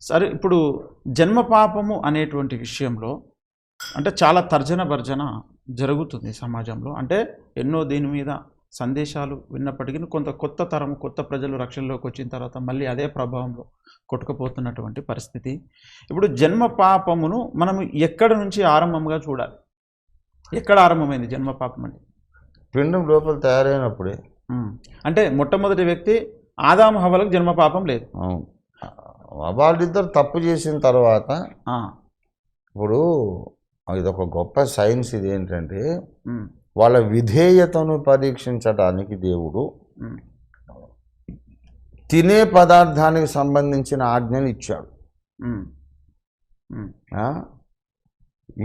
సరే, ఇప్పుడు జన్మ పాపము అనేటువంటి విషయంలో అంటే చాలా తర్జన భర్జన జరుగుతుంది సమాజంలో. అంటే ఎన్నో దీని మీద సందేశాలు విన్నప్పటికీ కొంత కొత్త తరం, కొత్త ప్రజలు రక్షణలోకి వచ్చిన తర్వాత మళ్ళీ అదే ప్రభావంలో కొట్టుకుపోతున్నటువంటి పరిస్థితి. ఇప్పుడు జన్మ పాపమును మనం ఎక్కడ నుంచి ఆరంభంగా చూడాలి? ఎక్కడ ఆరంభమైంది జన్మ పాపం అంటే? పిండం లోపల తయారైనప్పుడే. అంటే మొట్టమొదటి వ్యక్తి ఆదాము హవ్వలకు జన్మ పాపం లేదు. వాళ్ళిద్దరు తప్పు చేసిన తర్వాత ఇప్పుడు ఇదొక గొప్ప సైన్స్. ఇది ఏంటంటే వాళ్ళ విధేయతను పరీక్షించడానికి దేవుడు తినే పదార్థానికి సంబంధించిన ఆజ్ఞలు ఇచ్చాడు.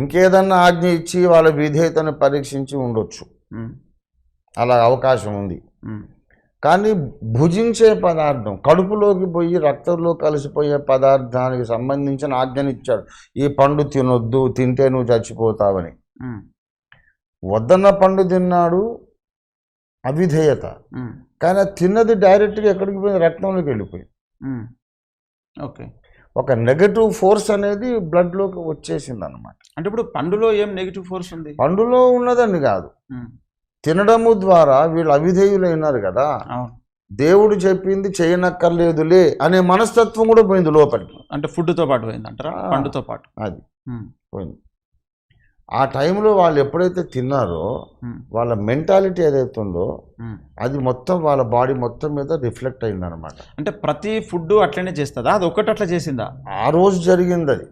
ఇంకేదన్నా ఆజ్ఞ ఇచ్చి వాళ్ళ విధేయతను పరీక్షించి ఉండొచ్చు, అలా అవకాశం ఉంది. కానీ భుజించే పదార్థం, కడుపులోకి పోయి రక్తంలో కలిసిపోయే పదార్థానికి సంబంధించిన ఆజ్ఞను ఇచ్చాడు. ఈ పండు తినొద్దు, తింటే నువ్వు చచ్చిపోతావని. వద్దన్న పండు తిన్నాడు, అవిధేయత. కానీ తిన్నది డైరెక్ట్గా ఎక్కడికి పోయింది? రక్తంలోకి వెళ్ళిపోయింది. ఓకే, ఒక నెగటివ్ ఫోర్స్ అనేది బ్లడ్లోకి వచ్చేసింది అనమాట. అంటే ఇప్పుడు పండులో ఏం నెగటివ్ ఫోర్స్ ఉంది? పండులో ఉన్నదని కాదు, తినడము ద్వారా వీళ్ళు అవిధేయులైనారు కదా, దేవుడు చెప్పింది చేయనక్కర్లేదులే అనే మనస్తత్వం కూడా పోయింది లోపలికి. అంటే ఫుడ్తో పాటు పోయింది అంటారా? పండుతో పాటు అది పోయింది. ఆ టైంలో వాళ్ళు ఎప్పుడైతే తిన్నారో వాళ్ళ మెంటాలిటీ ఏదైతే ఉందో అది మొత్తం వాళ్ళ బాడీ మొత్తం మీద రిఫ్లెక్ట్ అయింది అనమాట. అంటే ప్రతి ఫుడ్ అట్లనే చేస్తుందా? అది ఒక్కటి అట్లా చేసిందా? ఆ రోజు జరిగింది అది.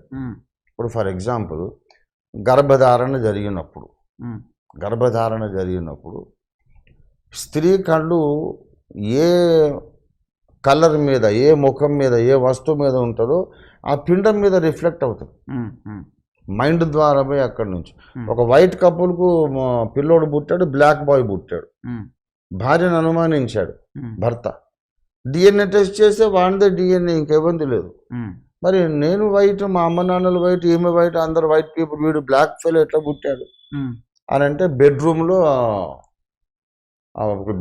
ఇప్పుడు ఫర్ ఎగ్జాంపుల్ గర్భధారణ జరిగినప్పుడు స్త్రీ కళ్ళు ఏ కలర్ మీద, ఏ ముఖం మీద, ఏ వస్తువు మీద ఉంటుందో ఆ పిండం మీద రిఫ్లెక్ట్ అవుతుంది మైండ్ ద్వారా. పోయి అక్కడి నుంచి ఒక వైట్ కపుల్కు పిల్లోడు పుట్టాడు, బ్లాక్ బాయ్ పుట్టాడు. భార్యను అనుమానించాడు భర్త, డిఎన్ఏ టెస్ట్ చేస్తే వాడిదే డిఎన్ఏ, ఇంకెవరిది లేదు. మరి నేను వైట్, మా అమ్మ నాన్నలు వైట్, ఈమె వైట్, అందరు వైట్ పీపుల్, వీడు బ్లాక్ ఫెలో ఎట్లా పుట్టాడు అని అంటే బెడ్రూమ్లో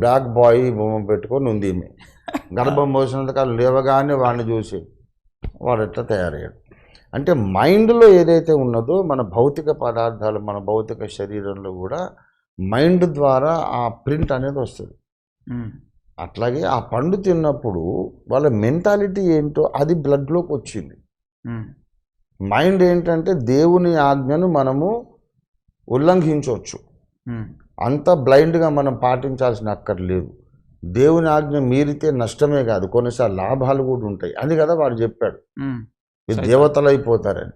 బ్లాక్ బాయ్ బొమ్మ పెట్టుకొని ఉంది ఈమె. గర్భం పోసినంతకాలం లేవగానే వాడిని చూసి వాడు ఎట్లా తయారయ్యాడు. అంటే మైండ్లో ఏదైతే ఉన్నదో మన భౌతిక పదార్థాలు, మన భౌతిక శరీరంలో కూడా మైండ్ ద్వారా ఆ ప్రింట్ అనేది వస్తుంది. అట్లాగే ఆ పండు తిన్నప్పుడు వాళ్ళ మెంటాలిటీ ఏంటో అది బ్లడ్లోకి వచ్చింది. మైండ్ ఏంటంటే దేవుని ఆజ్ఞను మనము ఉల్లంఘించవచ్చు, అంత బ్లైండ్గా మనం పాటించాల్సిన అక్కర్లేదు. దేవుని ఆజ్ఞ మీరితే నష్టమే కాదు, కొన్నిసార్లు లాభాలు కూడా ఉంటాయి. అది కదా వాడు చెప్పాడు, దేవతలు అయిపోతారని.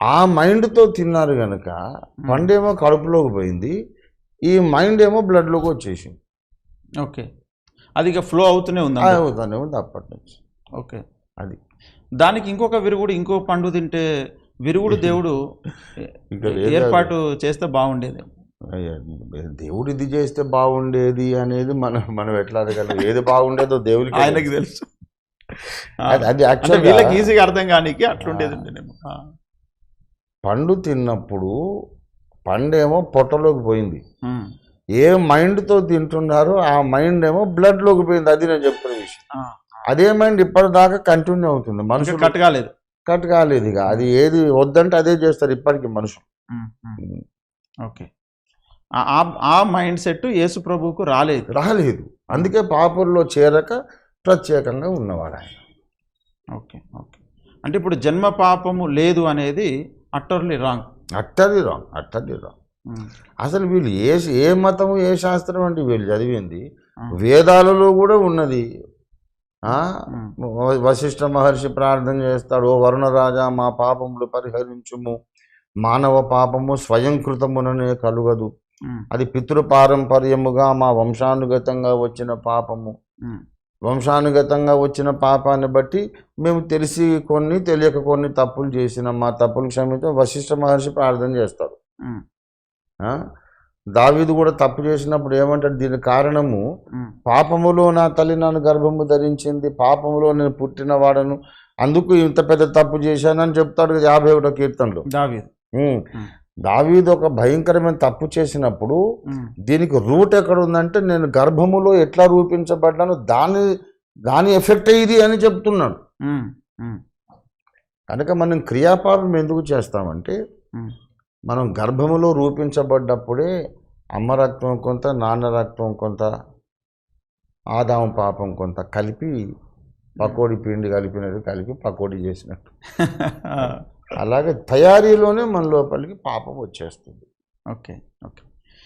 ఆ మైండ్తో తిన్నారు కనుక పండేమో కడుపులోకి పోయింది, ఈ మైండ్ ఏమో బ్లడ్లోకి వచ్చేసింది. ఓకే, అది ఇక ఫ్లో అవుతూనే ఉంది అప్పటి నుంచి. ఓకే, అది దానికి ఇంకొక విరుగుడు, ఇంకో పండు తింటే విరుగుడు దేవుడు ఏర్పాటు చేస్తే బాగుండేది. దేవుడు ఇది చేస్తే బాగుండేది అనేది మనం ఎట్లా అడగలం? ఏది బాగుండేదో దేవుడికి, ఆయనకి తెలుసు. అది యాక్చువల్ వీళ్ళకి ఈజీగా అర్థం కానీ అట్లుండేది. పండు తిన్నప్పుడు పండేమో పొట్టలోకి పోయింది, ఏ మైండ్తో తింటున్నారో ఆ మైండ్ ఏమో బ్లడ్లోకి పోయింది. అది నేను చెప్తున్న విషయం. అదే మైండ్ ఇప్పటిదాకా కంటిన్యూ అవుతుంది. మనుషులు కట్ కాలేదు ఇక. అది ఏది వద్దంటే అదే చేస్తారు ఇప్పటికీ మనుషులు. ఓకే, ఆ మైండ్ సెట్ యేసు ప్రభువుకు రాలేదు. అందుకే పాపంలో చేరక ప్రత్యేకంగా ఉన్నవాడు ఆయన. ఓకే, అంటే ఇప్పుడు జన్మ పాపము లేదు అనేది అట్టర్లీ రాంగ్. అసలు వీళ్ళు ఏ మతము, ఏ శాస్త్రం అంటే వీళ్ళు చదివింది వేదాలలో కూడా ఉన్నది. వశిష్ఠ మహర్షి ప్రార్థన చేస్తాడు, ఓ వరుణరాజా మా పాపములు పరిహరించుము, మానవ పాపము స్వయంకృతముననే కలుగదు, అది పితృపారంపర్యముగా మా వంశానుగతంగా వచ్చిన పాపము. వంశానుగతంగా వచ్చిన పాపాన్ని బట్టి మేము తెలిసి కొన్ని, తెలియక కొన్ని తప్పులు చేసినాం, మా తప్పులు క్షమించ వశిష్ఠ మహర్షి ప్రార్థన చేస్తారు. దావీదు కూడా తప్పు చేసినప్పుడు ఏమంటాడు, దీని కారణము పాపములో నా తల్లి నన్ను గర్భము ధరించింది, పాపములో నేను పుట్టిన వాడను, అందుకు ఇంత పెద్ద తప్పు చేశానని చెప్తాడు 51వ కీర్తనలో దావీదు. ఒక భయంకరమైన తప్పు చేసినప్పుడు దీనికి రూట్ ఎక్కడ ఉందంటే నేను గర్భములో ఎట్లా రూపించబడ్డాను దాని ఎఫెక్ట్ ఇది అని చెప్తున్నాడు. కనుక మనం క్రియాపాపం ఎందుకు చేస్తామంటే ఉమ్, మనం గర్భములో రూపించబడ్డప్పుడే అమ్మ రక్తం కొంత, నాన్న రక్తం కొంత, ఆదాము పాపం కొంత కలిపి పకోడీ పిండి కలిపినట్టు కలిపి పకోడీ చేసినట్టు. అలాగే తయారీలోనే మన లోపలికి పాపం వచ్చేస్తుంది. Okay okay